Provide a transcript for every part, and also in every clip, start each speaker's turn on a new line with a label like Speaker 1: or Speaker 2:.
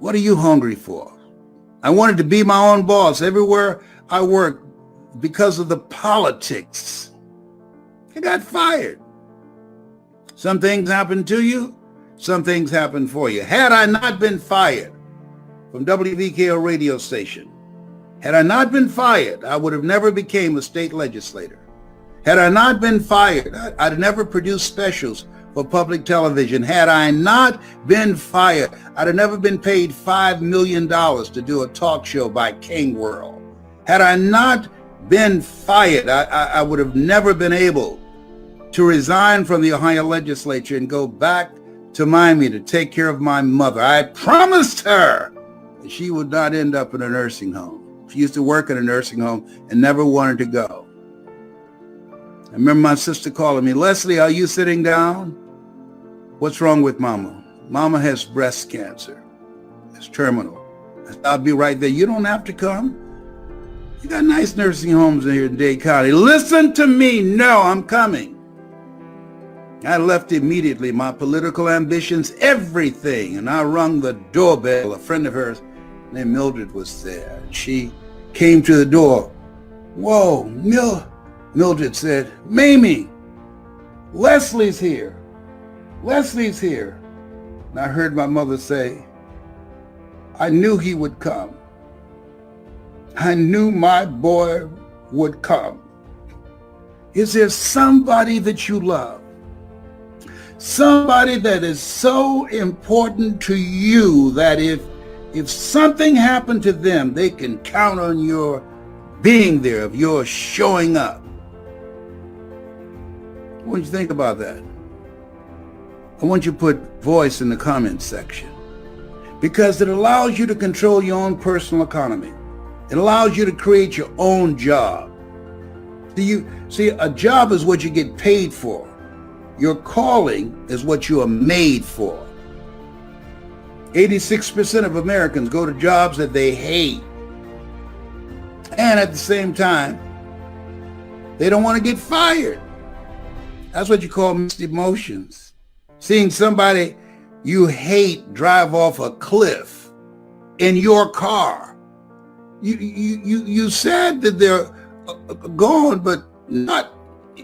Speaker 1: What are you hungry for? I wanted to be my own boss everywhere I worked because of the politics. I got fired. Some things happen to you, some things happen for you. Had I not been fired from WVKO radio station, had I not been fired, I would have never became a state legislator. Had I not been fired, I'd never produced specials for public television. Had I not been fired, I'd have never been paid $5 million to do a talk show by King World. Had I not been fired, I would have never been able to resign from the Ohio legislature and go back to Mamie to take care of my mother. I promised her that she would not end up in a nursing home. She used to work in a nursing home and never wanted to go. I remember my sister calling me, "Leslie, are you sitting down? What's wrong with Mama? Mama has breast cancer. It's terminal." I said, "I'll be right there. You don't have to come. You got nice nursing homes in here in Dade County." "Listen to me. No, I'm coming." I left immediately, my political ambitions, everything, and I rung the doorbell. A friend of hers named Mildred was there. She came to the door. "Whoa, Mildred said, "Mamie, Leslie's here. Leslie's here." And I heard my mother say, "I knew he would come. I knew my boy would come." Is there somebody that you love? Somebody that is so important to you that if something happened to them, they can count on your being there, of your showing up? What do you think about that? I want you to put voice in the comments section, because it allows you to control your own personal economy. It allows you to create your own job. See, a job is what you get paid for. Your calling is what you are made for. 86% of Americans go to jobs that they hate. And at the same time, they don't want to get fired. That's what you call mixed emotions. Seeing somebody you hate drive off a cliff in your car. You said that they're gone, but not,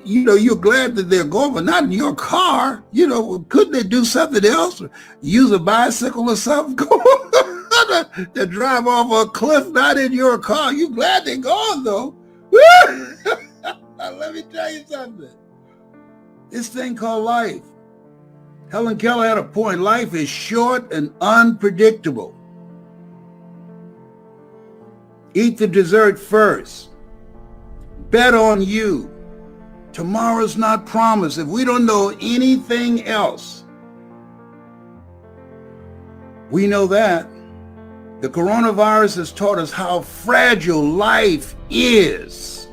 Speaker 1: you're glad that they're gone, but not in your car. Couldn't they do something else? Use a bicycle or something? To drive off a cliff, not in your car. You glad they're gone, though. Let me tell you something. This thing called life. Helen Keller had a point. Life is short and unpredictable. Eat the dessert first. Bet on you. Tomorrow's not promised. If we don't know anything else, we know that the coronavirus has taught us how fragile life is.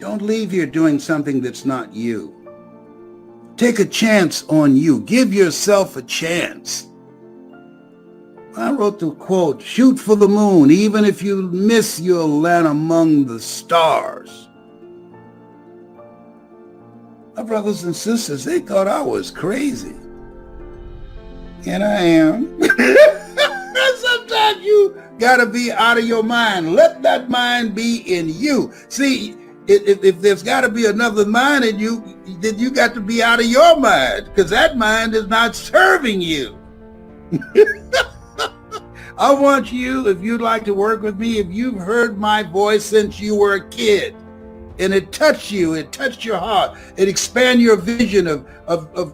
Speaker 1: Don't leave here doing something that's not you. Take a chance on you. Give yourself a chance. I wrote the quote, "Shoot for the moon. Even if you miss, you'll land among the stars." My brothers and sisters, they thought I was crazy. And I am. Sometimes you gotta be out of your mind. Let that mind be in you. See, if there's gotta be another mind in you, then you got to be out of your mind, because that mind is not serving you. I want you, if you'd like to work with me, if you've heard my voice since you were a kid, and it touched you, it touched your heart, it expanded your vision of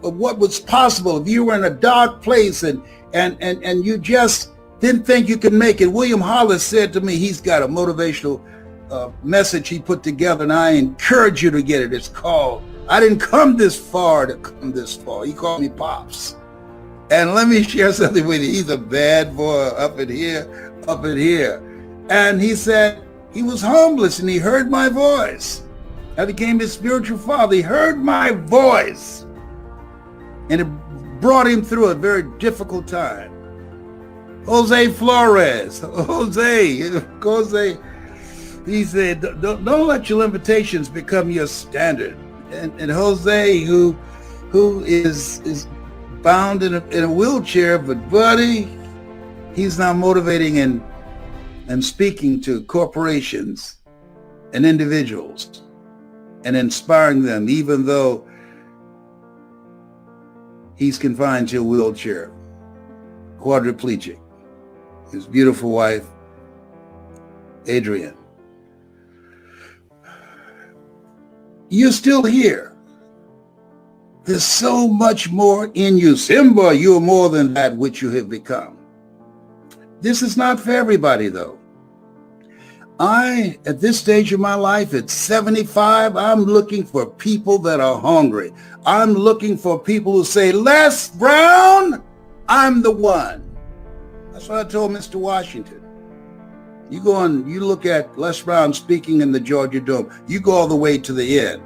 Speaker 1: what was possible. If you were in a dark place and you just didn't think you could make it. William Hollis said to me, he's got a motivational message he put together, and I encourage you to get it. It's called, "I didn't come this far to come this far." He called me Pops. And let me share something with you. He's a bad boy up in here. And he said he was homeless and he heard my voice. I became his spiritual father. He heard my voice. And it brought him through a very difficult time. Jose Flores. Jose, he said, don't let your limitations become your standard. And Jose, who who is bound in a wheelchair, but buddy, he's now motivating and speaking to corporations and individuals and inspiring them, even though he's confined to a wheelchair, quadriplegic. His beautiful wife, Adrian. You're still here. There's so much more in you. Simba, you are more than that which you have become. This is not for everybody, though. At this stage of my life, at 75, I'm looking for people that are hungry. I'm looking for people who say, Les Brown, I'm the one. That's what I told Mr. Washington. You go and you look at Les Brown speaking in the Georgia Dome. You go all the way to the end.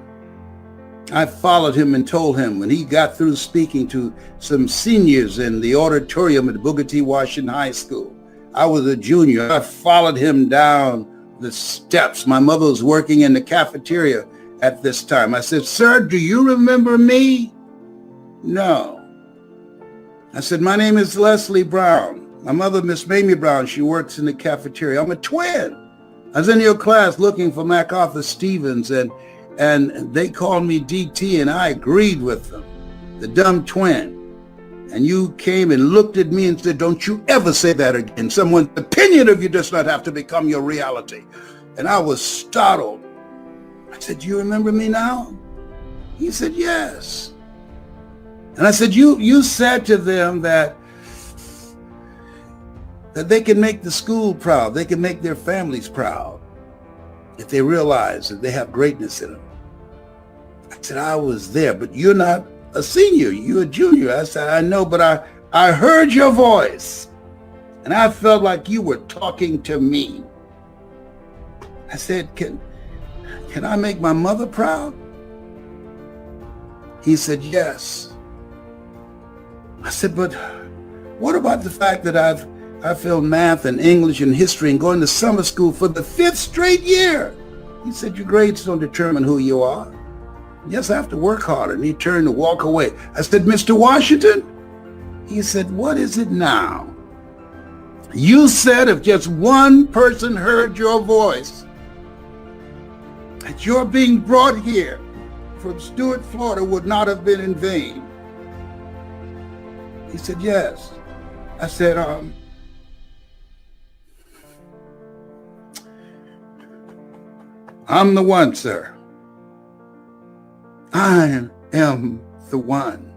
Speaker 1: I followed him and told him when he got through speaking to some seniors in the auditorium at Booker T. Washington High School. I was a junior. I followed him down the steps. My mother was working in the cafeteria at this time. I said, "Sir, do you remember me?" "No." I said, "My name is Leslie Brown. My mother, Miss Mamie Brown, she works in the cafeteria. I'm a twin. I was in your class looking for MacArthur Stevens, and they called me DT, and I agreed with them, the dumb twin. And you came and looked at me and said, 'Don't you ever say that again. Someone's opinion of you does not have to become your reality.'" And I was startled. I said, "Do you remember me now?" He said, "Yes." And I said, you said to them that they can make the school proud. They can make their families proud if they realize that they have greatness in them. I said, "I was there, but you're not a senior. You're a junior." I said, "I know, but I heard your voice, and I felt like you were talking to me." I said, can I make my mother proud?" He said, "Yes." I said, "But what about the fact that I failed math and English and history and going to summer school for the 5th straight year?" He said, "Your grades don't determine who you are. Yes, I have to work harder." And he turned to walk away. I said, "Mr. Washington?" He said, "What is it now? You said if just one person heard your voice, that your being brought here from Stuart, Florida would not have been in vain." He said, "Yes." I said, "I'm the one, sir. I am the one."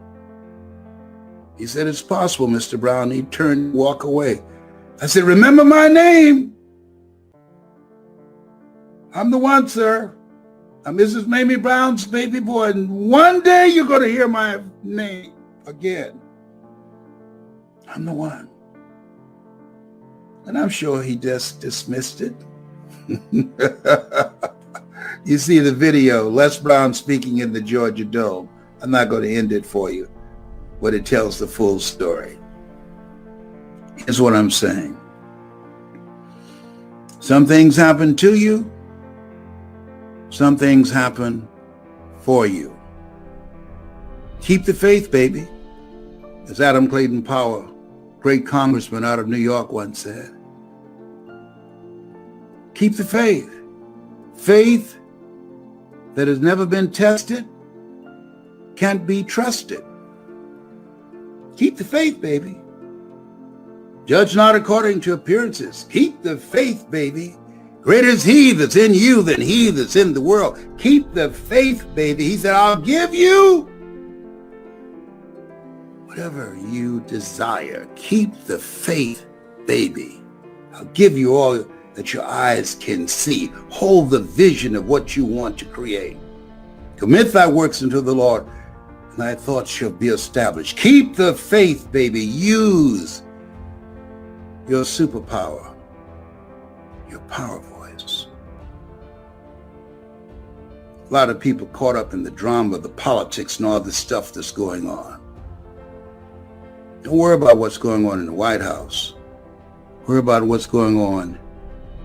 Speaker 1: He said, "It's possible, Mr. Brown." He turned and walked away. I said, "Remember my name. I'm the one, sir. I'm Mrs. Mamie Brown's baby boy. And one day you're going to hear my name again. I'm the one." And I'm sure he just dismissed it. You see the video, Les Brown speaking in the Georgia Dome. I'm not going to end it for you, but it tells the full story. Here's what I'm saying. Some things happen to you. Some things happen for you. Keep the faith, baby. As Adam Clayton Powell, great congressman out of New York, once said. Keep the faith. Faith that has never been tested can't be trusted. Keep the faith, baby. Judge not according to appearances. Keep the faith, baby. Greater is he that's in you than he that's in the world. Keep the faith, baby. He said, "I'll give you whatever you desire." Keep the faith, baby. I'll give you all that your eyes can see. Hold the vision of what you want to create. Commit thy works unto the Lord, and thy thoughts shall be established. Keep the faith, baby. Use your superpower, your power voice. A lot of people caught up in the drama, the politics, and all the stuff that's going on. Don't worry about what's going on in the White House. Worry about what's going on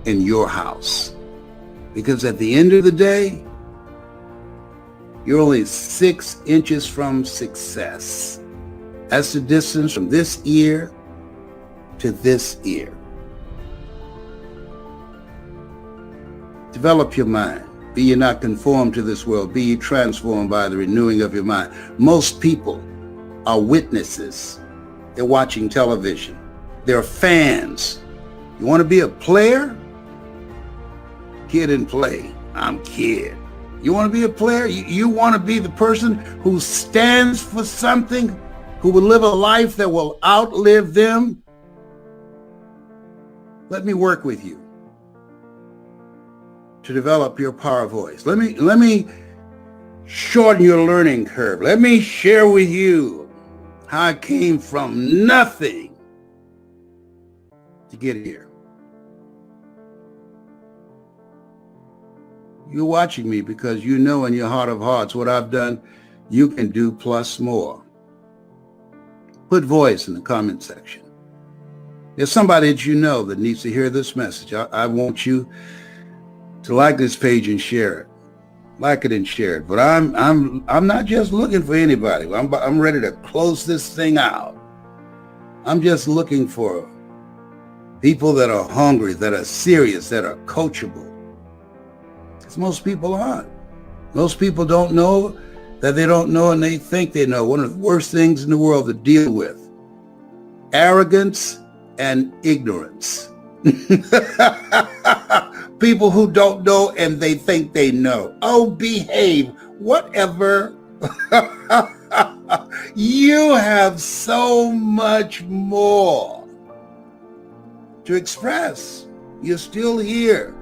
Speaker 1: in your house. Because at the end of the day, You're only 6 inches from success. That's the distance from this ear to this ear. Develop your mind. Be ye not conformed to this world. Be ye transformed by the renewing of your mind. Most people are witnesses. They're watching television. They're fans. You want to be a player? Kid and play. I'm kid. You want to be a player? You want to be the person who stands for something, who will live a life that will outlive them? Let me work with you to develop your power voice. Let me shorten your learning curve. Let me share with you how I came from nothing to get here. You're watching me because you know in your heart of hearts what I've done, you can do plus more. Put voice in the comment section. There's somebody that you know that needs to hear this message. I want you to like this page and share it. Like it and share it. But I'm not just looking for anybody. I'm ready to close this thing out. I'm just looking for people that are hungry, that are serious, that are coachable. Because most people aren't. Most people don't know that they don't know, and they think they know. One of the worst things in the world to deal with. Arrogance and ignorance. People who don't know and they think they know. Oh, behave. Whatever. You have so much more to express. You're still here.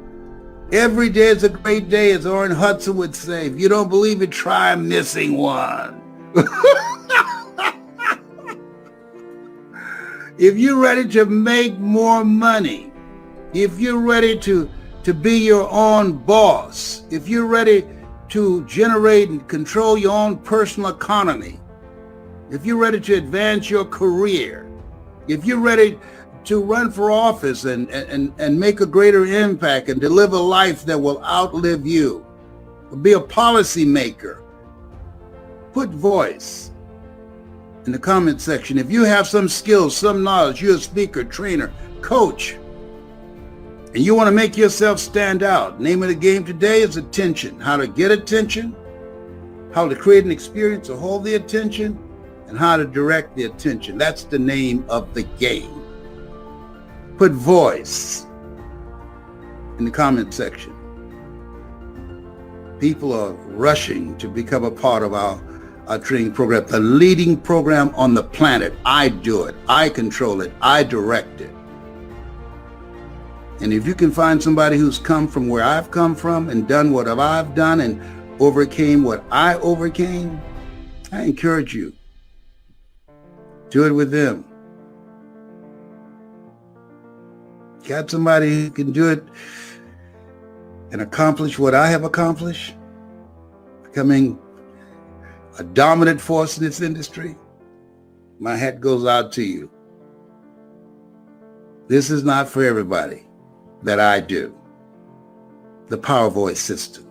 Speaker 1: Every day is a great day, as Orrin Hudson would say. If you don't believe it, try missing one. If you're ready to make more money, if you're ready to be your own boss, if you're ready to generate and control your own personal economy, if you're ready to advance your career, if you're ready to run for office and make a greater impact and to live a life that will outlive you, be a policy maker, put voice in the comment section. If you have some skills, some knowledge, you're a speaker, trainer, coach, and you want to make yourself stand out. Name of the game today is attention. How to get attention, how to create an experience to hold the attention, and how to direct the attention. That's the name of the game. Put voice in the comment section. People are rushing to become a part of our training program, the leading program on the planet. I do it. I control it. I direct it. And if you can find somebody who's come from where I've come from and done what I've done and overcame what I overcame, I encourage you. Do it with them. Got somebody who can do it and accomplish what I have accomplished, becoming a dominant force in this industry? My hat goes out to you. This is not for everybody that I do. The Power Voice system.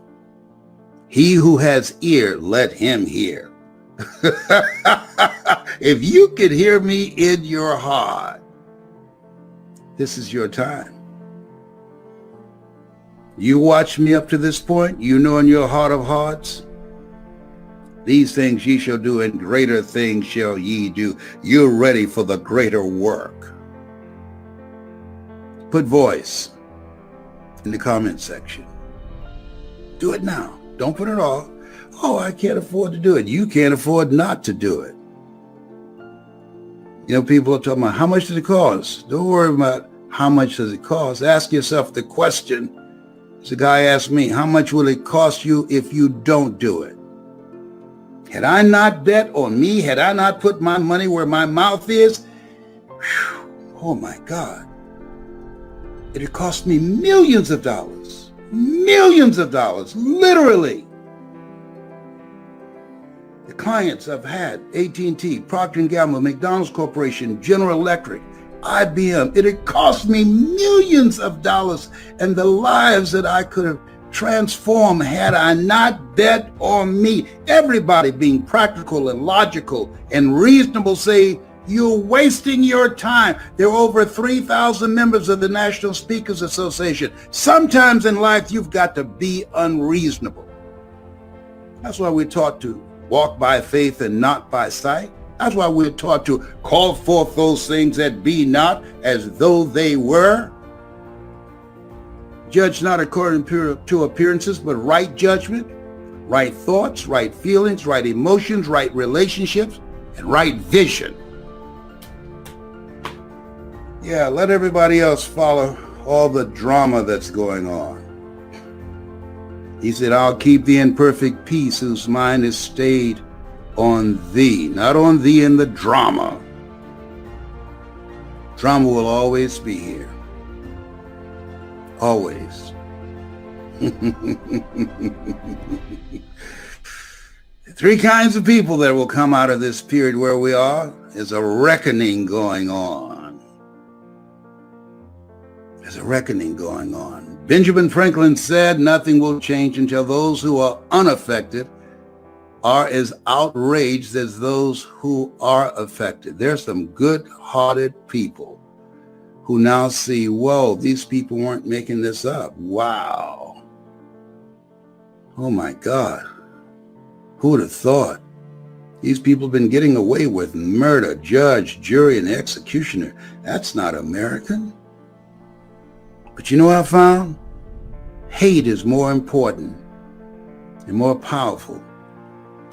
Speaker 1: He who has ear, let him hear. If you could hear me in your heart, this is your time. You watch me up to this point, you know in your heart of hearts, these things ye shall do, and greater things shall ye do. You're ready for the greater work. Put voice in the comment section. Do it now. Don't put it off. Oh, I can't afford to do it. You can't afford not to do it. You know, people are talking about how much does it cost? Don't worry about how much does it cost. Ask yourself the question. As a guy asked me, how much will it cost you if you don't do it? Had I not bet on me, had I not put my money where my mouth is, oh my God, it had cost me millions of dollars, literally. The clients I've had, AT&T, Procter & Gamble, McDonald's Corporation, General Electric, IBM, it had cost me millions of dollars, and the lives that I could have transformed had I not bet on me. Everybody being practical and logical and reasonable say, you're wasting your time. There are over 3,000 members of the National Speakers Association. Sometimes in life, you've got to be unreasonable. That's why we're taught to walk by faith and not by sight. That's why we're taught to call forth those things that be not as though they were. Judge not according to appearances, but right judgment, right thoughts, right feelings, right emotions, right relationships, and right vision. Yeah, let everybody else follow all the drama that's going on. He said, I'll keep thee in perfect peace whose mind is stayed on thee, not on thee in the drama. Drama will always be here. Always. Three kinds of people that will come out of this period where we are. Is a reckoning going on. There's a reckoning going on. Benjamin Franklin said nothing will change until those who are unaffected are as outraged as those who are affected. There's some good-hearted people who now see, whoa, these people weren't making this up. Wow. Oh my God. Who would have thought? These people have been getting away with murder, judge, jury, and executioner. That's not American. But you know what I found? Hate is more important and more powerful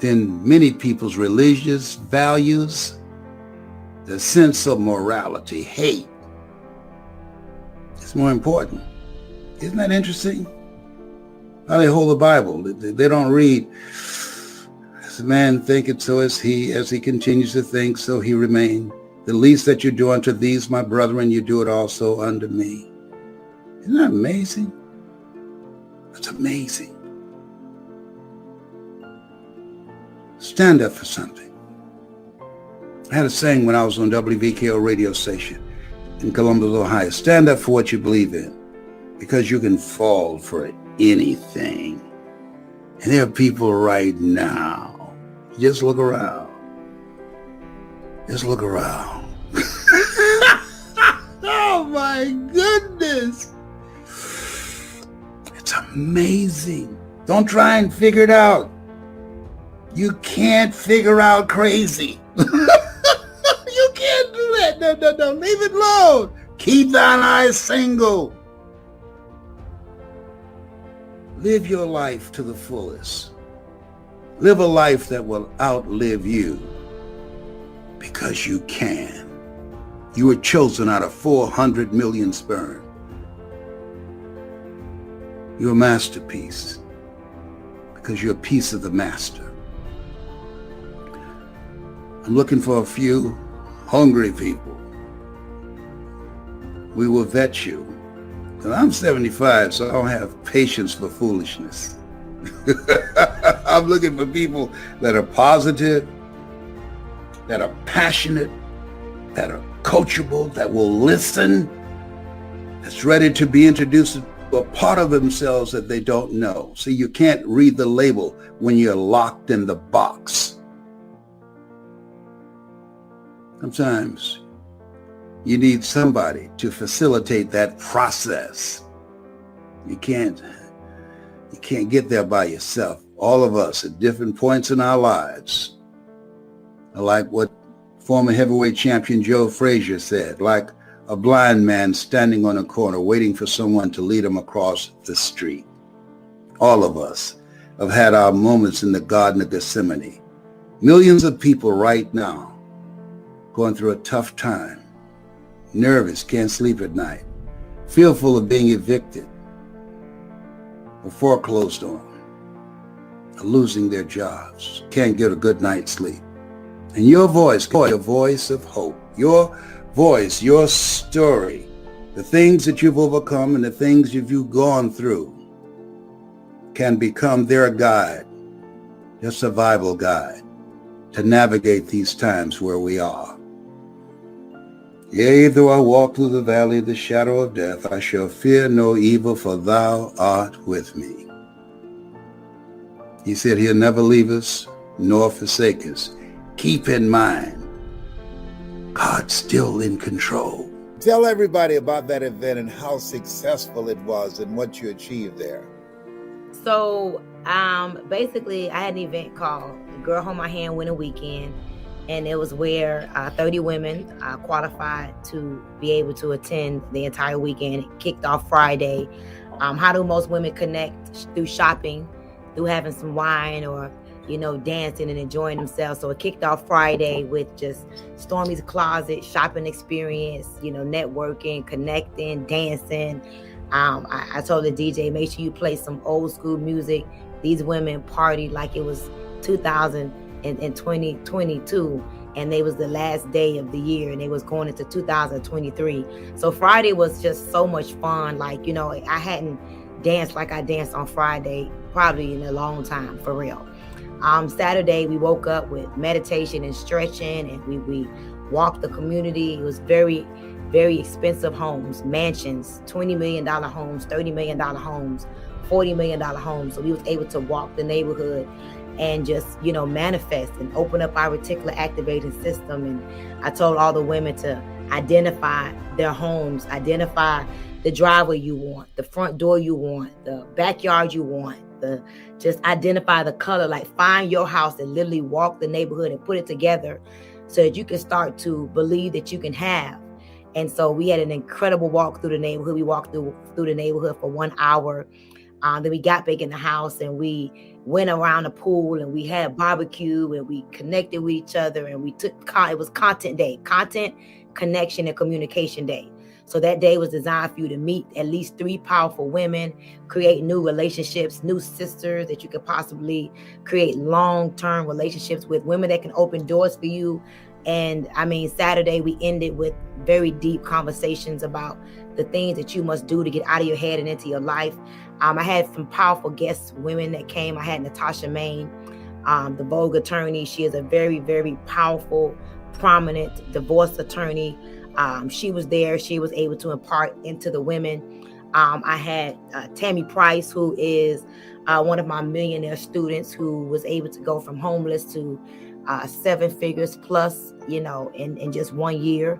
Speaker 1: than many people's religious values, the sense of morality. Hate is more important. Isn't that interesting? How they hold the Bible. They don't read, as a man thinketh, so is he. As he continues to think, so he remain. The least that you do unto these, my brethren, you do it also unto me. Isn't that amazing? That's amazing. Stand up for something. I had a saying when I was on WVKO radio station in Columbus, Ohio. Stand up for what you believe in, because you can fall for anything. And there are people right now. Just look around. Just look around. Oh my goodness. It's amazing. Don't try and figure it out. You can't figure out crazy. You can't do that. No. Leave it alone. Keep thine eyes single. Live your life to the fullest. Live a life that will outlive you, because you can. You were chosen out of 400 million sperm. You're a masterpiece because you're a piece of the master. I'm looking for a few hungry people. We will vet you. And I'm 75, so I don't have patience for foolishness. I'm looking for people that are positive, that are passionate, that are coachable, that will listen, that's ready to be introduced to a part of themselves that they don't know. See, you can't read the label when you're locked in the box. Sometimes you need somebody to facilitate that process. You can't get there by yourself. All of us at different points in our lives are like what former heavyweight champion Joe Frazier said, like a blind man standing on a corner waiting for someone to lead him across the street. All of us have had our moments in the Garden of Gethsemane. Millions of people right now going through a tough time, nervous, can't sleep at night, fearful of being evicted or foreclosed on, or losing their jobs, can't get a good night's sleep. And your voice of hope, your voice, your story, the things that you've overcome and the things you've gone through can become their guide, their survival guide to navigate these times where we are. Yea, though I walk through the valley of the shadow of death, I shall fear no evil, for thou art with me. He said he'll never leave us nor forsake us. Keep in mind, God's still in control. Tell everybody about that event and how successful it was and what you achieved there.
Speaker 2: So basically, I had an event called Girl Hold My Hand Winter Weekend, and it was where 30 women qualified to be able to attend the entire weekend. It kicked off Friday. How do most women connect? Through shopping, through having some wine, or dancing and enjoying themselves. So it kicked off Friday with just Stormy's Closet shopping experience, networking, connecting, dancing. I told the DJ, make sure you play some old school music. These women partied like it was 2022, and they was the last day of the year, and they was going into 2023. So Friday was just so much fun. Like, I hadn't danced like I danced on Friday probably in a long time, for real. Saturday, we woke up with meditation and stretching, and we walked the community. It was very, very expensive homes, mansions, $20 million homes, $30 million homes, $40 million homes. So we was able to walk the neighborhood and just, manifest and open up our reticular activating system. And I told all the women to identify their homes, identify the driveway you want, the front door you want, the backyard you want, just identify the color, like find your house and literally walk the neighborhood and put it together so that you can start to believe that you can have. And so we had an incredible walk through the neighborhood. We walked through the neighborhood for 1 hour. Then we got back in the house and we went around the pool and we had barbecue and we connected with each other, and it was content day, content, connection, and communication day. So that day was designed for you to meet at least 3 powerful women, create new relationships, new sisters that you could possibly create long-term relationships with, women that can open doors for you. And Saturday we ended with very deep conversations about the things that you must do to get out of your head and into your life. I had some powerful guest women that came. I had Natasha Main, the Vogue attorney. She is a very, very powerful, prominent divorce attorney. She was there. She was able to impart into the women. I had Tammy Price, who is one of my millionaire students, who was able to go from homeless to 7 figures plus, in just 1 year.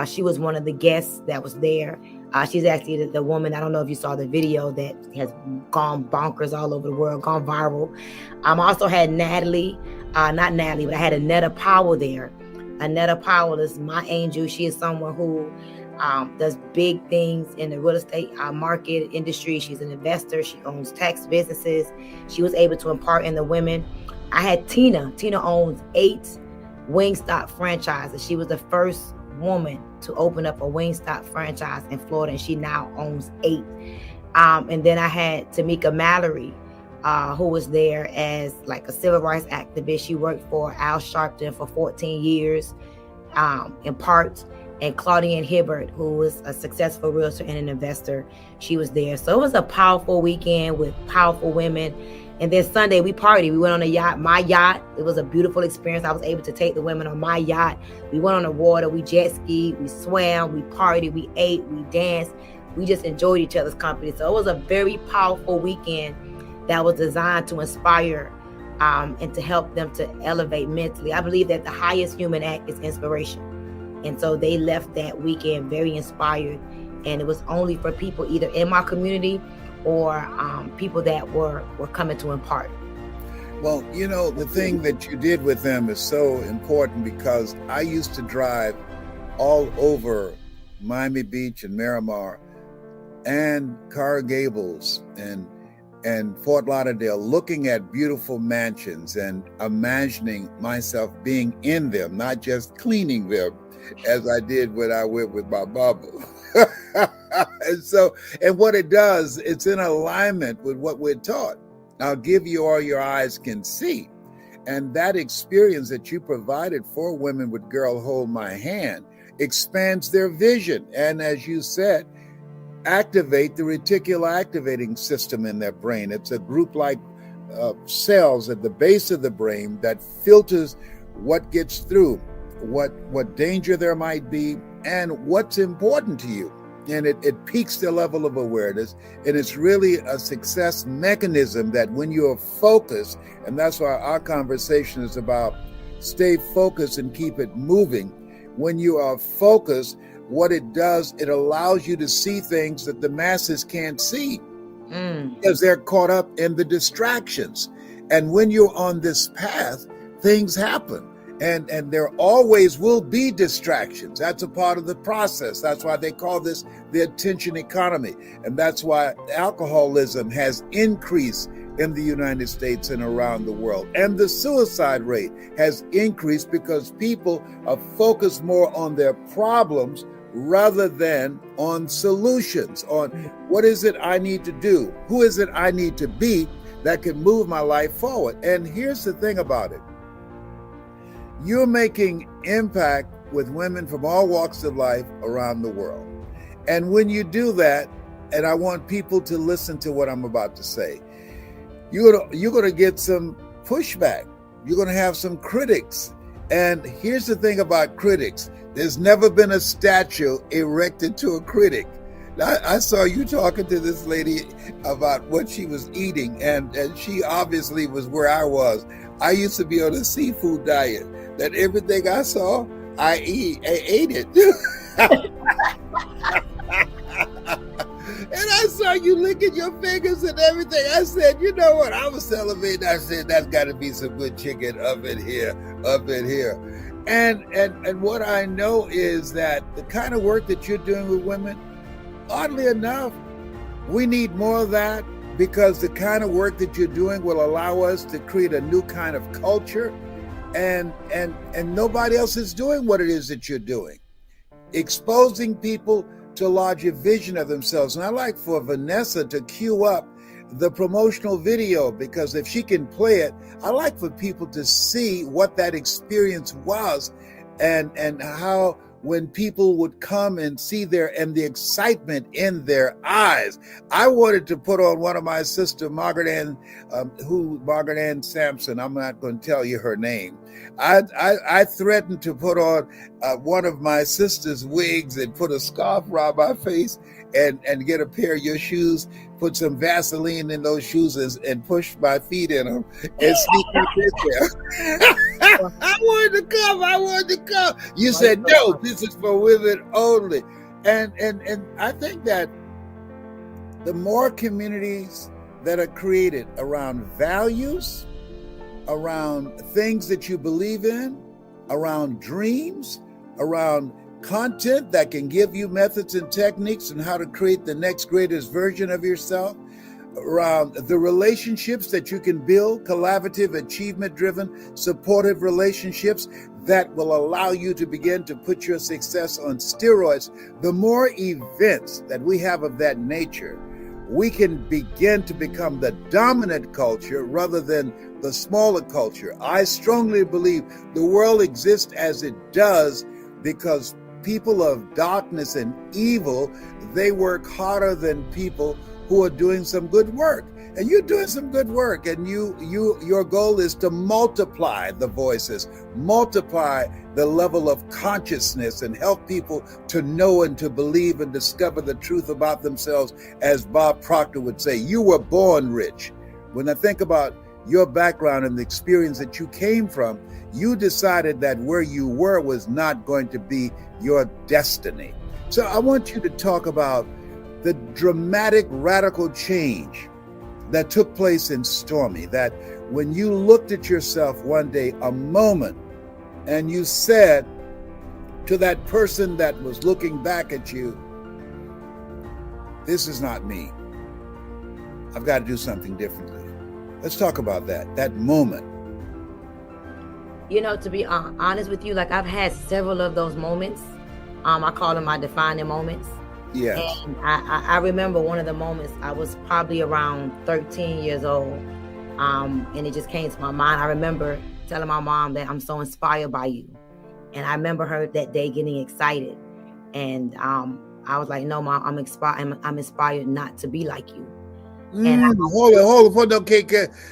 Speaker 2: She was one of the guests that was there. She's actually the woman, I don't know if you saw the video, that has gone bonkers all over the world, gone viral. I also had Natalie, not Natalie, but I had Anetta Powell there. Anetta Powell is my angel. She is someone who does big things in the real estate market industry. She's an investor. She owns tax businesses. She was able to impart in the women. I had Tina. Tina owns 8 Wingstop franchises. She was the first woman to open up a Wingstop franchise in Florida, and she now owns 8. And then I had Tamika Mallory, who was there as like a civil rights activist. She worked for Al Sharpton for 14 years, in part. And Claudine Hibbert, who was a successful realtor and an investor, she was there. So it was a powerful weekend with powerful women. And then Sunday we partied. We went on a yacht, my yacht. It was a beautiful experience. I was able to take the women on my yacht. We went on the water, we jet skied, we swam, we partied, we ate, we danced. We just enjoyed each other's company. So it was a very powerful weekend that was designed to inspire and to help them to elevate mentally. I believe that the highest human act is inspiration. And so they left that weekend very inspired. And it was only for people either in my community or people that were coming to impart.
Speaker 1: Well, the thing that you did with them is so important, because I used to drive all over Miami Beach and Miramar and Coral Gables and Fort Lauderdale, looking at beautiful mansions and imagining myself being in them, not just cleaning them, as I did when I went with my mama. And what it does, it's in alignment with what we're taught. I'll give you all your eyes can see. And that experience that you provided for women with Girl Hold My Hand expands their vision. And as you said, activate the reticular activating system in their brain. It's a group-like cells at the base of the brain that filters what gets through, what danger there might be, and what's important to you. and it peaks their level of awareness. And it's really a success mechanism that when you're focused, and that's why our conversation is about stay focused and keep it moving. When you are focused, what it does, it allows you to see things that the masses can't see because they're caught up in the distractions. And when you're on this path, things happen. And there always will be distractions. That's a part of the process. That's why they call this the attention economy. And that's why alcoholism has increased in the United States and around the world. And the suicide rate has increased because people are focused more on their problems rather than on solutions, on what is it I need to do? Who is it I need to be that can move my life forward? And here's the thing about it. You're making impact with women from all walks of life around the world. And when you do that, and I want people to listen to what I'm about to say, you're going to get some pushback. You're going to have some critics. And here's the thing about critics. There's never been a statue erected to a critic. I saw you talking to this lady about what she was eating, and she obviously was where I was. I used to be on a seafood diet. That everything I saw, I ate it. And I saw you licking your fingers and everything. I said, you know what? I was salivating. I said, that's got to be some good chicken up in here. And what I know is that the kind of work that you're doing with women, oddly enough, we need more of that, because the kind of work that you're doing will allow us to create a new kind of culture. And nobody else is doing what it is that you're doing, exposing people to a larger vision of themselves. And I like for Vanessa to cue up the promotional video, because if she can play it, I like for people to see what that experience was, and how when people would come and see the excitement in their eyes. I wanted to put on one of my sister, Margaret Ann Sampson. I'm not going to tell you her name. I threatened to put on one of my sister's wigs and put a scarf around my face and get a pair of your shoes, put some Vaseline in those shoes and push my feet in them and sneak in there. I wanted to come. You said, no, this is for women only. And I think that the more communities that are created around values, around things that you believe in, around dreams, around content that can give you methods and techniques on how to create the next greatest version of yourself, around the relationships that you can build, collaborative, achievement-driven, supportive relationships that will allow you to begin to put your success on steroids. The more events that we have of that nature, we can begin to become the dominant culture rather than the smaller culture. I strongly believe the world exists as it does because people of darkness and evil, they work harder than people who are doing some good work. And you're doing some good work, and your goal is to multiply the voices, multiply the level of consciousness, and help people to know and to believe and discover the truth about themselves. As Bob Proctor would say, you were born rich. When I think about your background and the experience that you came from, you decided that where you were was not going to be your destiny. So I want you to talk about the dramatic, radical change that took place in Stormy, that when you looked at yourself one day, a moment, and you said to that person that was looking back at you, this is not me. I've got to do something differently. Let's talk about that moment.
Speaker 2: You know, to be honest with you, like I've had several of those moments. I call them my defining moments.
Speaker 1: Yes.
Speaker 2: And I remember one of the moments, I was probably around 13 years old. And it just came to my mind. I remember telling my mom that I'm so inspired by you. And I remember her that day getting excited. And I was like, no, Mom, I'm inspired not to be like you.
Speaker 1: Hold on. Okay,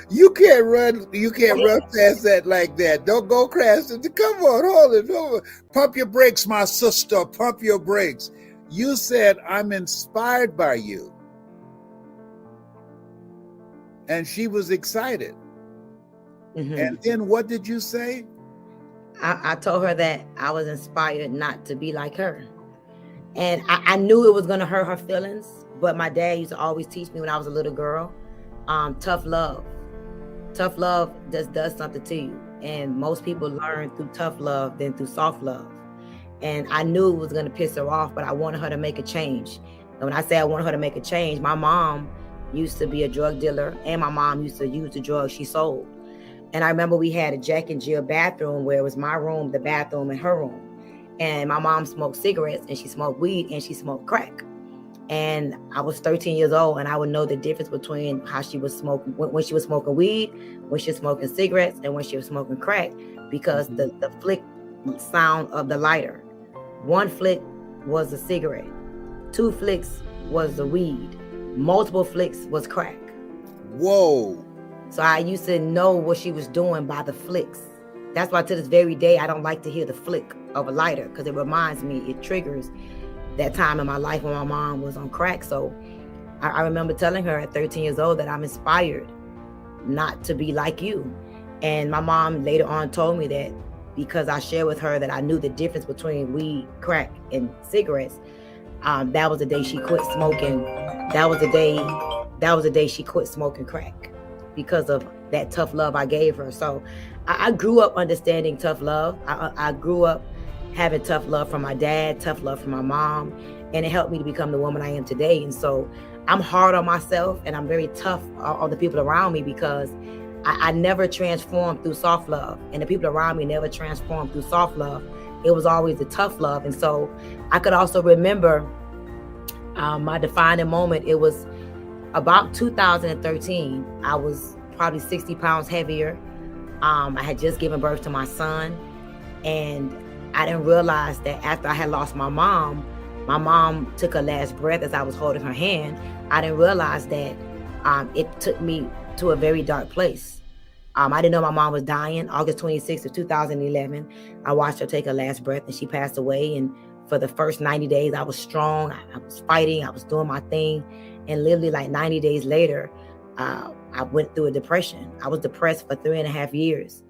Speaker 1: you can't run past that like that. Don't go crash. Come on, hold it. Pump your brakes, my sister. Pump your brakes. You said, I'm inspired by you. And she was excited.
Speaker 2: Mm-hmm.
Speaker 1: And then what did you say?
Speaker 2: I told her that I was inspired not to be like her. And I knew it was going to hurt her feelings. But my dad used to always teach me when I was a little girl, tough love. Tough love just does something to you. And most people learn through tough love than through soft love. And I knew it was going to piss her off, but I wanted her to make a change. And when I say I wanted her to make a change, my mom used to be a drug dealer, and my mom used to use the drugs she sold. And I remember we had a Jack and Jill bathroom where it was my room, the bathroom, and her room. And my mom smoked cigarettes, and she smoked weed, and she smoked crack. And I was 13 years old, and I would know the difference between how she was smoking, when she was smoking weed, when she was smoking cigarettes, and when she was smoking crack, because the flick sound of the lighter. One flick was a cigarette. 2 flicks was the weed. Multiple flicks was crack.
Speaker 1: Whoa.
Speaker 2: So I used to know what she was doing by the flicks. That's why to this very day, I don't like to hear the flick of a lighter, because it reminds me, it triggers that time in my life when my mom was on crack. So I remember telling her at 13 years old that I'm inspired not to be like you. And my mom later on told me that because I shared with her that I knew the difference between weed, crack, and cigarettes, that was the day she quit smoking. That was the day she quit smoking crack, because of that tough love I gave her. So I grew up understanding tough love. I grew up having tough love from my dad, tough love from my mom, and it helped me to become the woman I am today. And so I'm hard on myself, and I'm very tough on the people around me, because I never transformed through soft love, and the people around me never transformed through soft love. It was always the tough love. And so I could also remember my defining moment. It was about 2013. I was probably 60 pounds heavier. I had just given birth to my son, and I didn't realize that after I had lost my mom took her last breath as I was holding her hand. I didn't realize that it took me to a very dark place. I didn't know my mom was dying. August 26th of 2011, I watched her take her last breath, and she passed away. And for the first 90 days, I was strong. I was fighting. I was doing my thing. And literally like 90 days later, I went through a depression. I was depressed for 3.5 years.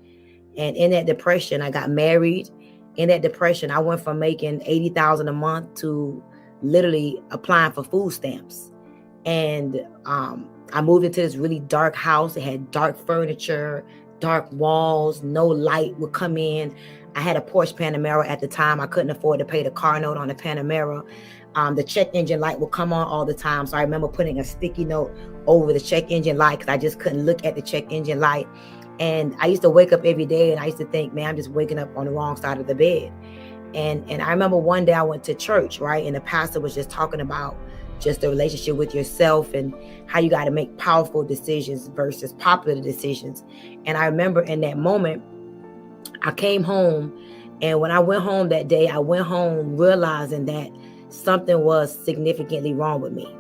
Speaker 2: And in that depression, I got married. In that depression, I went from making $80,000 a month to literally applying for food stamps. And I moved into this really dark house. It had dark furniture, dark walls, no light would come in. I had a Porsche Panamera at the time. I couldn't afford to pay the car note on the Panamera. The check engine light would come on all the time. So I remember putting a sticky note over the check engine light, because I just couldn't look at the check engine light. And I used to wake up every day, and I used to think, man, I'm just waking up on the wrong side of the bed. And I remember one day I went to church, right? And the pastor was just talking about just the relationship with yourself and how you got to make powerful decisions versus popular decisions. And I remember in that moment, I came home, and when I went home that day, I went home realizing that something was significantly wrong with me.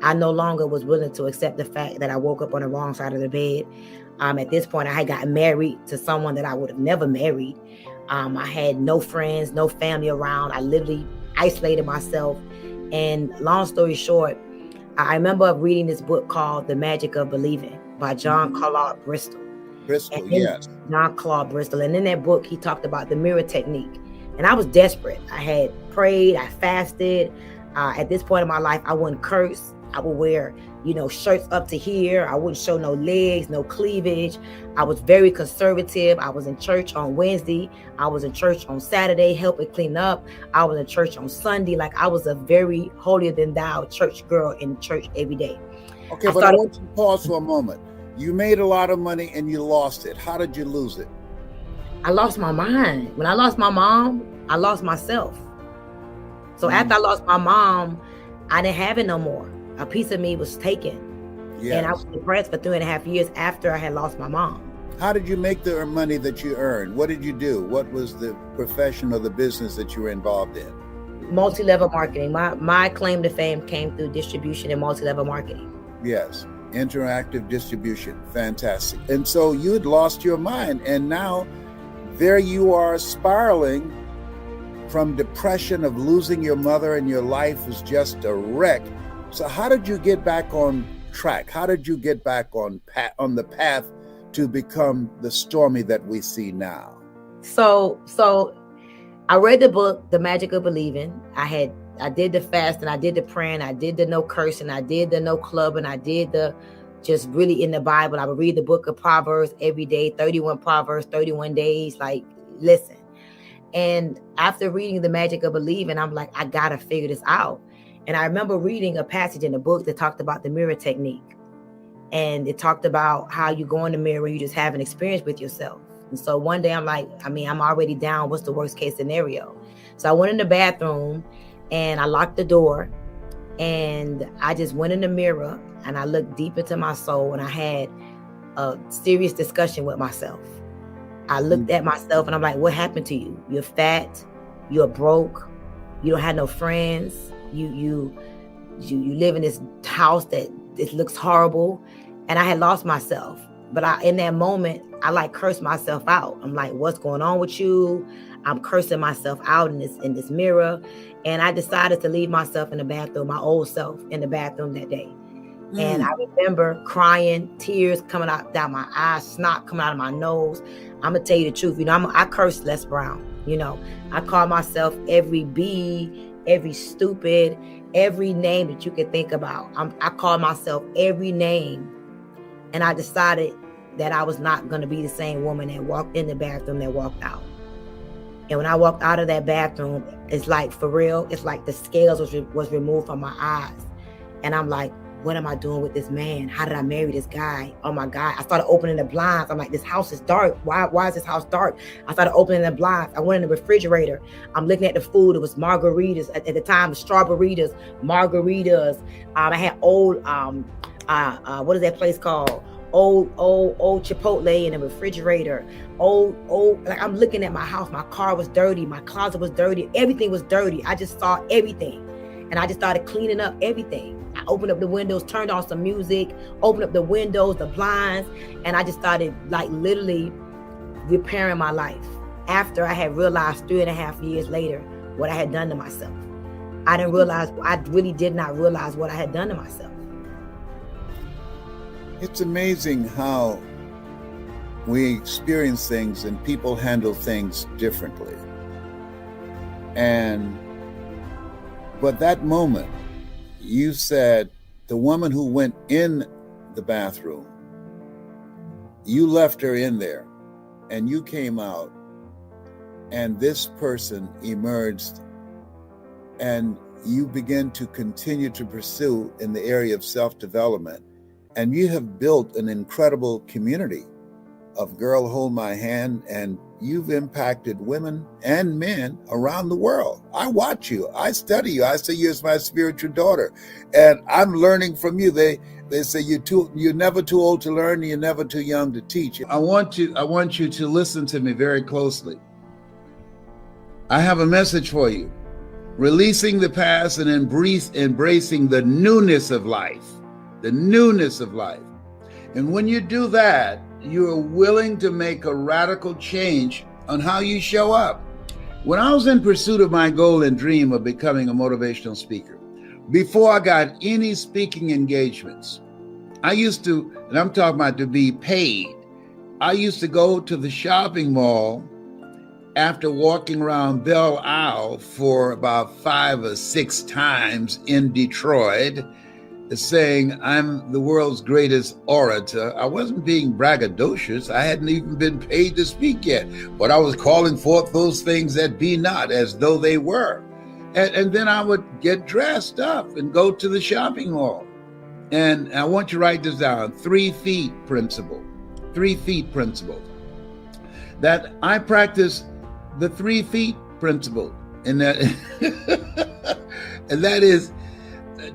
Speaker 2: I no longer was willing to accept the fact that I woke up on the wrong side of the bed. At this point, I had gotten married to someone that I would have never married. I had no friends, no family around. I literally isolated myself. And long story short, I remember reading this book called The Magic of Believing by John Claude Bristol.
Speaker 1: Yes.
Speaker 2: John Claude Bristol. And in that book, he talked about the mirror technique. And I was desperate. I had prayed, I fasted. At this point in my life, I wouldn't curse. I would wear, shirts up to here. I wouldn't show no legs, no cleavage. I was very conservative. I was in church on Wednesday. I was in church on Saturday, helping clean up. I was in church on Sunday. Like, I was a very holier than thou church girl in church every day.
Speaker 1: Okay, I want you to pause for a moment. You made a lot of money and you lost it. How did you lose it?
Speaker 2: I lost my mind. When I lost my mom, I lost myself. So after I lost my mom, I didn't have it no more. A piece of me was taken. Yes. And I was depressed for 3.5 years after I had lost my mom.
Speaker 1: How did you make the money that you earned? What did you do? What was the profession or the business that you were involved in?
Speaker 2: Multi-level marketing. My claim to fame came through distribution and multi-level marketing.
Speaker 1: Yes. Interactive distribution. Fantastic. And so you had lost your mind, and now there you are spiraling from depression of losing your mother and your life was just a wreck. So how did you get back on track? How did you get back on the path to become the Stormy that we see now?
Speaker 2: So I read the book, The Magic of Believing. I did the fast and I did the praying. I did the no cursing. I did the no clubbing. I did the just really in the Bible. I would read the book of Proverbs every day, 31 Proverbs, 31 days. Like, listen. And after reading The Magic of Believing, I'm like, I got to figure this out. And I remember reading a passage in the book that talked about the mirror technique. And it talked about how you go in the mirror and you just have an experience with yourself. And so one day I'm like, I'm already down. What's the worst case scenario? So I went in the bathroom and I locked the door and I just went in the mirror and I looked deep into my soul and I had a serious discussion with myself. I looked at myself and I'm like, what happened to you? You're fat, you're broke, you don't have no friends, you live in this house that it looks horrible. And I had lost myself. But in that moment, I like cursed myself out. I'm like, what's going on with you? I'm cursing myself out in this mirror. And I decided to leave myself in the bathroom, my old self in the bathroom that day. And I remember crying, tears coming out down my eyes, snot coming out of my nose. I'm gonna tell you the truth. I cursed Les Brown. I call myself every B, every stupid, every name that you could think about. I call myself every name. And I decided that I was not going to be the same woman that walked in the bathroom that walked out. And when I walked out of that bathroom, it's like, for real, it's like the scales was removed from my eyes. And I'm like, what am I doing with this man? How did I marry this guy? Oh my God. I started opening the blinds. I'm like, this house is dark. Why is this house dark? I started opening the blinds. I went in the refrigerator. I'm looking at the food. It was margaritas. At the time, strawberries, margaritas. I had old, what is that place called? Old Chipotle in the refrigerator. Like I'm looking at my house. My car was dirty. My closet was dirty. Everything was dirty. I just saw everything. And I just started cleaning up everything. I opened up the windows, turned on some music, opened up the windows, the blinds, and I just started like literally repairing my life. After I had realized 3.5 years later what I had done to myself. I really did not realize what I had done to myself.
Speaker 1: It's amazing how we experience things and people handle things differently. But that moment, you said the woman who went in the bathroom, you left her in there and you came out and this person emerged and you begin to continue to pursue in the area of self-development. And you have built an incredible community of Girl Hold My Hand, and you've impacted women and men around the world. I watch you. I study you. I see you as my spiritual daughter. And I'm learning from you. They say you're never too old to learn, and you're never too young to teach. I want you to listen to me very closely. I have a message for you. Releasing the past and embracing the newness of life. The newness of life. And when you do that, you are willing to make a radical change on how you show up. When I was in pursuit of my goal and dream of becoming a motivational speaker, before I got any speaking engagements, I used to, and I'm talking about to be paid, I used to go to the shopping mall after walking around Belle Isle for about 5 or 6 times in Detroit, saying I'm the world's greatest orator. I wasn't being braggadocious. I hadn't even been paid to speak yet, but I was calling forth those things that be not as though they were. And then I would get dressed up and go to the shopping mall. And I want you to write this down, 3 feet principle, 3 feet principle. That I practice the 3 feet principle. And that, and that is,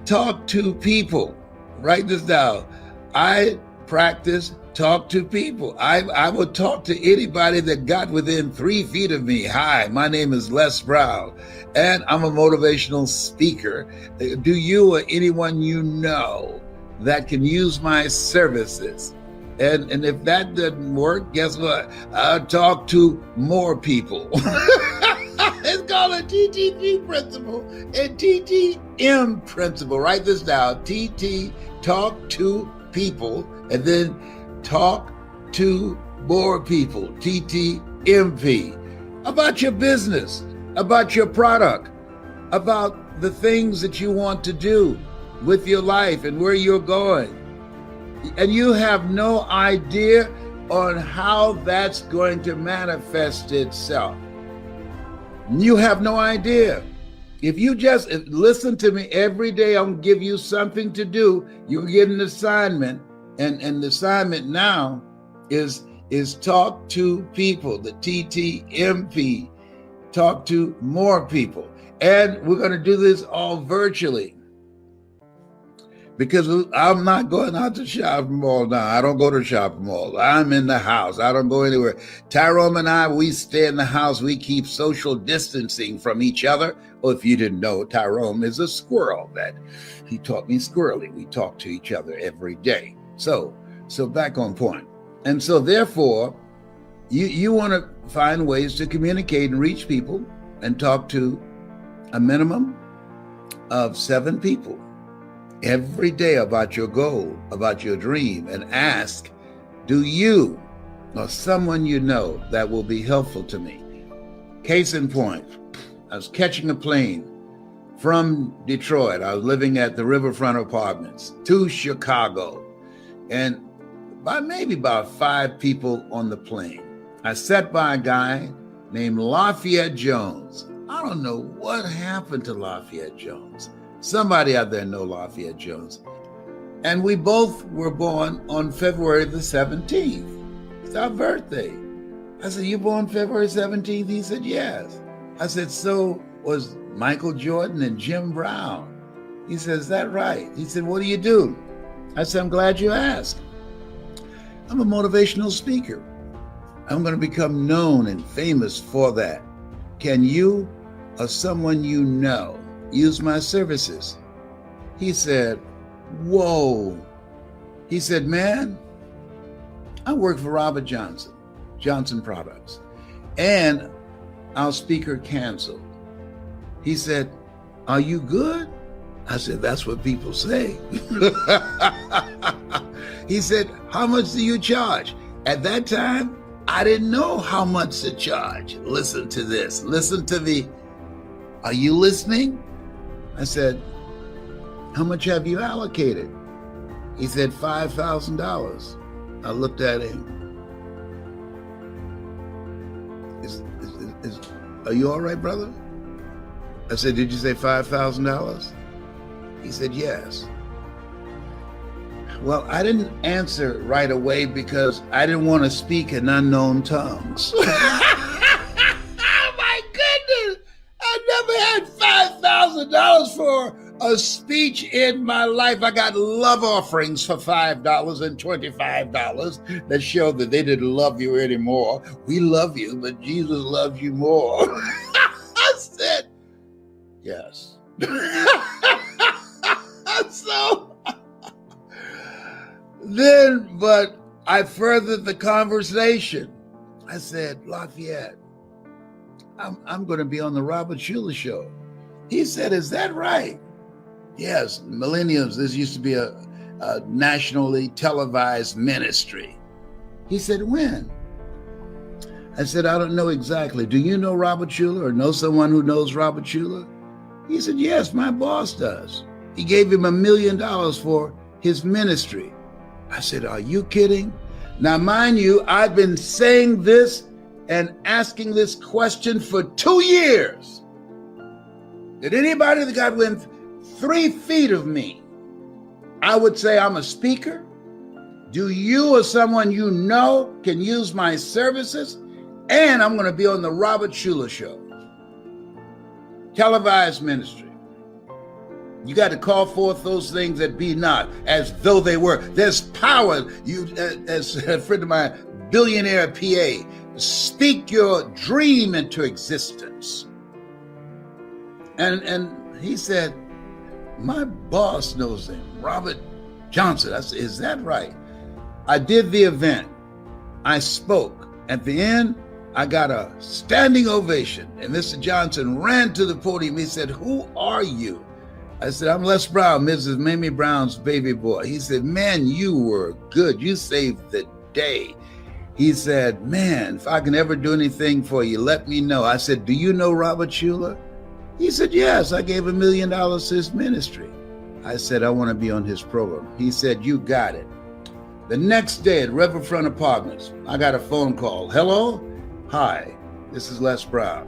Speaker 1: talk to people. Write this down. I practice talk to people. I would talk to anybody that got within 3 feet of me. Hi, my name is Les Brown, and I'm a motivational speaker. Do you or anyone you know that can use my services? And if that doesn't work, guess what? I'll talk to more people. It's called a TTP principle and TTM principle. Write this down. TT, talk to people, and then talk to more people. TTMP. About your business, about your product, about the things that you want to do with your life and where you're going. And you have no idea on how that's going to manifest itself. You have no idea. If you just listen to me every day, I'm going to give you something to do. You get an assignment, and the assignment now is talk to people, the TTMP, talk to more people. And we're going to do this all virtually, because I'm not going out to shopping mall now. I don't go to shopping mall. I'm in the house. I don't go anywhere. Tyrone and I, we stay in the house. We keep social distancing from each other. Well, if you didn't know, Tyrone is a squirrel. That he taught me squirrely. We talk to each other every day. So back on point. And so therefore, you want to find ways to communicate and reach people and talk to a minimum of 7 people every day about your goal, about your dream, and ask, do you or someone you know that will be helpful to me? Case in point, I was catching a plane from Detroit. I was living at the Riverfront Apartments to Chicago, and maybe about 5 people on the plane. I sat by a guy named Lafayette Jones. I don't know what happened to Lafayette Jones. Somebody out there know Lafayette Jones. And we both were born on February the 17th. It's our birthday. I said, you born February 17th? He said, yes. I said, so was Michael Jordan and Jim Brown. He said, is that right? He said, what do you do? I said, I'm glad you asked. I'm a motivational speaker. I'm going to become known and famous for that. Can you or someone you know use my services? He said, whoa. He said, man, I work for Robert Johnson Products, and our speaker canceled. He said, are you good? I said, that's what people say. He said, how much do you charge? At that time, I didn't know how much to charge. Listen to this. Listen to the, are you listening? I said, how much have you allocated? He said, $5,000. I looked at him. Are you all right, brother? I said, did you say $5,000? He said, yes. Well, I didn't answer right away because I didn't want to speak in unknown tongues. Oh my goodness! I never had $5,000 for a speech in my life. I got love offerings for $5 and $25 that show that they didn't love you anymore. We love you, but Jesus loves you more. I said, yes. So then, but I furthered the conversation. I said, Lafayette, I'm going to be on the Robert Schuller show. He said, is that right? Yes, millennials, this used to be a nationally televised ministry. He said, when? I said, I don't know exactly. Do you know Robert Schuller or know someone who knows Robert Schuller? He said, yes, my boss does. He gave him $1 million for his ministry. I said, are you kidding? Now, mind you, I've been saying this and asking this question for 2 years. Did anybody that got within 3 feet of me, I would say I'm a speaker? Do you or someone you know can use my services? And I'm going to be on the Robert Schuller show. Televised ministry. You got to call forth those things that be not as though they were. There's power. You, as a friend of mine, billionaire PA, speak your dream into existence. And he said, my boss knows him, Robert Johnson. I said, is that right? I did the event. I spoke. At the end, I got a standing ovation. And Mr. Johnson ran to the podium. He said, "Who are you?" I said, "I'm Les Brown, Mrs. Mamie Brown's baby boy." He said, "Man, you were good. You saved the day." He said, "Man, if I can ever do anything for you, let me know." I said, "Do you know Robert Schuller?" He said, "Yes, I gave $1 million to his ministry." I said, "I want to be on his program." He said, "You got it." The next day at Riverfront Apartments, I got a phone call. "Hello? Hi, this is Les Brown.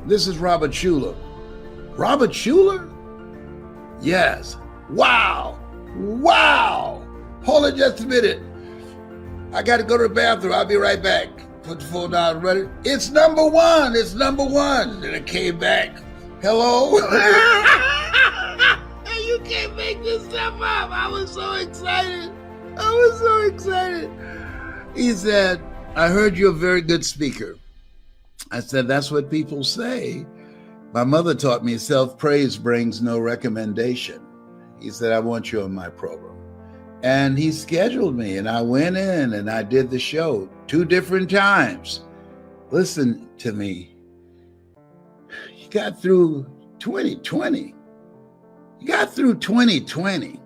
Speaker 1: This is Robert Schuller." "Robert Schuller?" "Yes." "Wow. Wow. Hold it just a minute. I got to go to the bathroom. I'll be right back." Put the phone down and ready. "It's number one. It's number one." Then I came back. "Hello?" You can't make this stuff up. I was so excited. He said, "I heard you're a very good speaker." I said, "That's what people say. My mother taught me self-praise brings no recommendation." He said, "I want you on my program." And he scheduled me, and I went in and I did the show 2 different times. Listen to me. You got through 2020. You got through 2020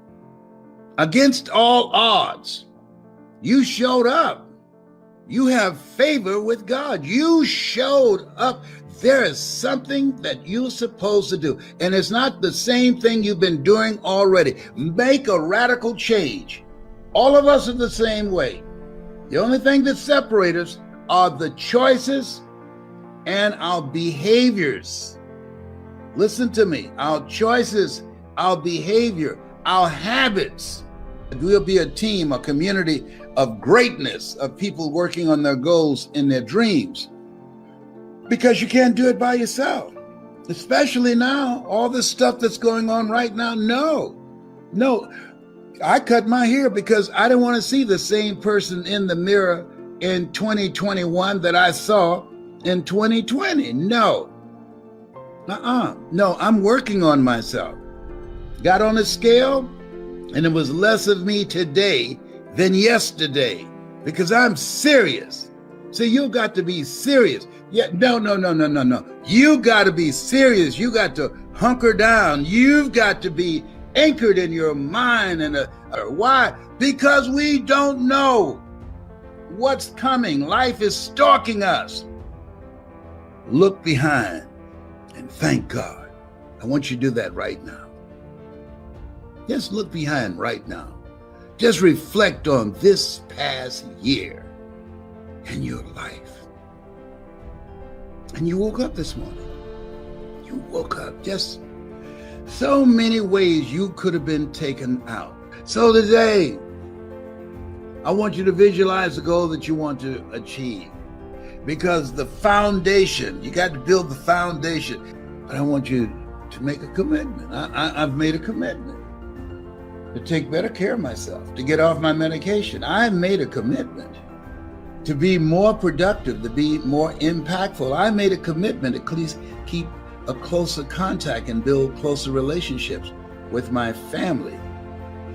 Speaker 1: against all odds. You showed up. You have favor with God. You showed up. There is something that you're supposed to do. And it's not the same thing you've been doing already. Make a radical change. All of us are the same way. The only thing that separates us are the choices and our behaviors. Listen to me. Our choices, our behavior, our habits. We'll be a team, a community of greatness, of people working on their goals and their dreams. Because you can't do it by yourself. Especially now, all this stuff that's going on right now. No. I cut my hair because I didn't want to see the same person in the mirror in 2021 that I saw in 2020. No, I'm working on myself. Got on a scale, and it was less of me today than yesterday because I'm serious. See, you got to be serious. Yeah, no. You got to be serious. You got to hunker down. You've got to be anchored in your mind. Why? Because we don't know what's coming. Life is stalking us. Look behind and thank God. I want you to do that right now. Just look behind right now. Just reflect on this past year in your life. And you woke up this morning. You woke up. Just so many ways you could have been taken out. So today, I want you to visualize the goal that you want to achieve. Because the foundation, you got to build the foundation. But I want you to make a commitment. I've made a commitment to take better care of myself, to get off my medication. I've made a commitment to be more productive, to be more impactful. I made a commitment to at least keep a closer contact and build closer relationships with my family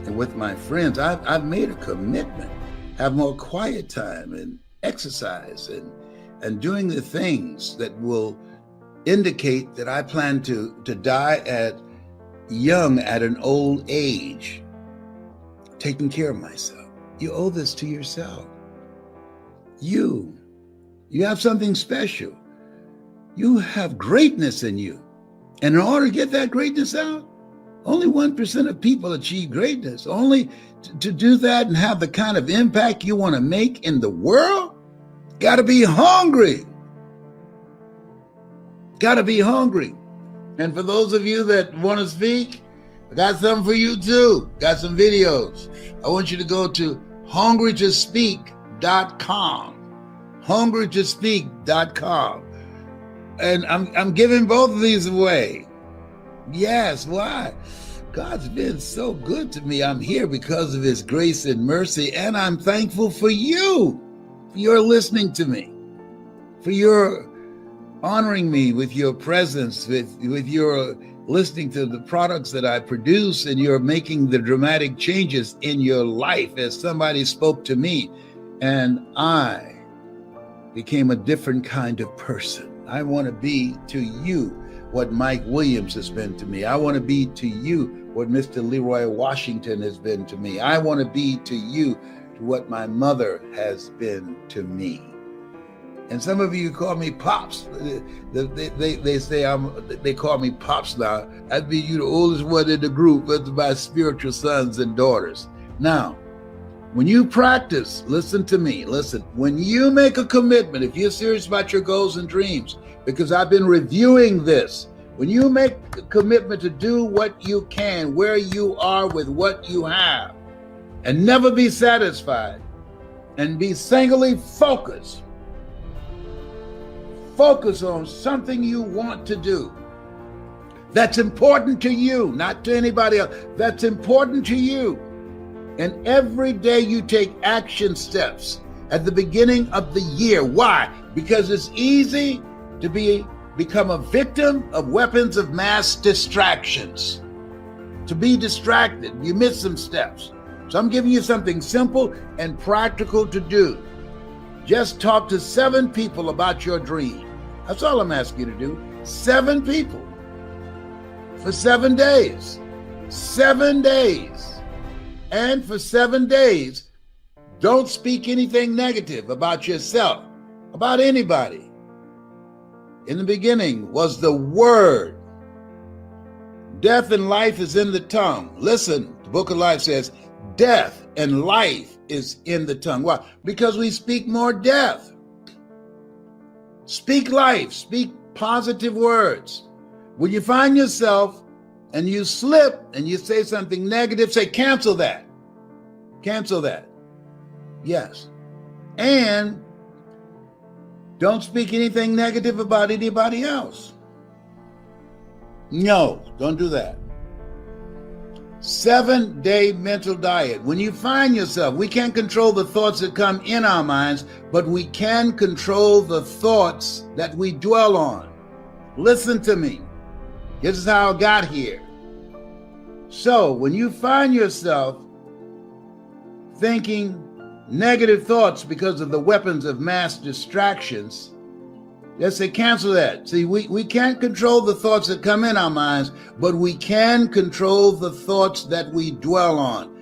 Speaker 1: and with my friends. I've made a commitment, have more quiet time and exercise and doing the things that will indicate that I plan to die young at an old age, taking care of myself. You owe this to yourself. You have something special. You have greatness in you. And in order to get that greatness out, only 1% of people achieve greatness. Only to do that and have the kind of impact you want to make in the world, got to be hungry. Got to be hungry. And for those of you that want to speak, I got something for you too. Got some videos. I want you to go to hungrytospeak.com. hungrytospeak.com. And I'm giving both of these away. Yes, why? God's been so good to me. I'm here because of his grace and mercy, and I'm thankful for you, for your listening to me, for your honoring me with your presence, with your listening to the products that I produce, and you're making the dramatic changes in your life as somebody spoke to me. And I became a different kind of person. I want to be to you what Mike Williams has been to me. I want to be to you what Mr. Leroy Washington has been to me. I want to be to you what my mother has been to me. And some of you call me Pops. They call me Pops now. I'd be you the oldest one in the group, but my spiritual sons and daughters. Now, when you practice, listen to me, listen. When you make a commitment, if you're serious about your goals and dreams, because I've been reviewing this, when you make a commitment to do what you can, where you are with what you have, and never be satisfied, and be singly focused, focus on something you want to do that's important to you, not to anybody else, that's important to you. And every day you take action steps at the beginning of the year. Why? Because it's easy to become a victim of weapons of mass distractions. To be distracted, you miss some steps. So I'm giving you something simple and practical to do. Just talk to 7 people about your dream. That's all I'm asking you to do. 7 people for 7 days. 7 days. And for 7 days, don't speak anything negative about yourself, about anybody. In the beginning was the Word. Death and life is in the tongue. Listen, the book of life says, death and life is in the tongue. Why? Because we speak more death. Speak life, speak positive words. When you find yourself and you slip and you say something negative, say, cancel that. Cancel that. Yes. And don't speak anything negative about anybody else. No, don't do that. 7-day mental diet. When you find yourself, we can't control the thoughts that come in our minds, but we can control the thoughts that we dwell on. Listen to me. This is how I got here. So when you find yourself thinking negative thoughts because of the weapons of mass distractions, just say, cancel that. See, we can't control the thoughts that come in our minds, but we can control the thoughts that we dwell on.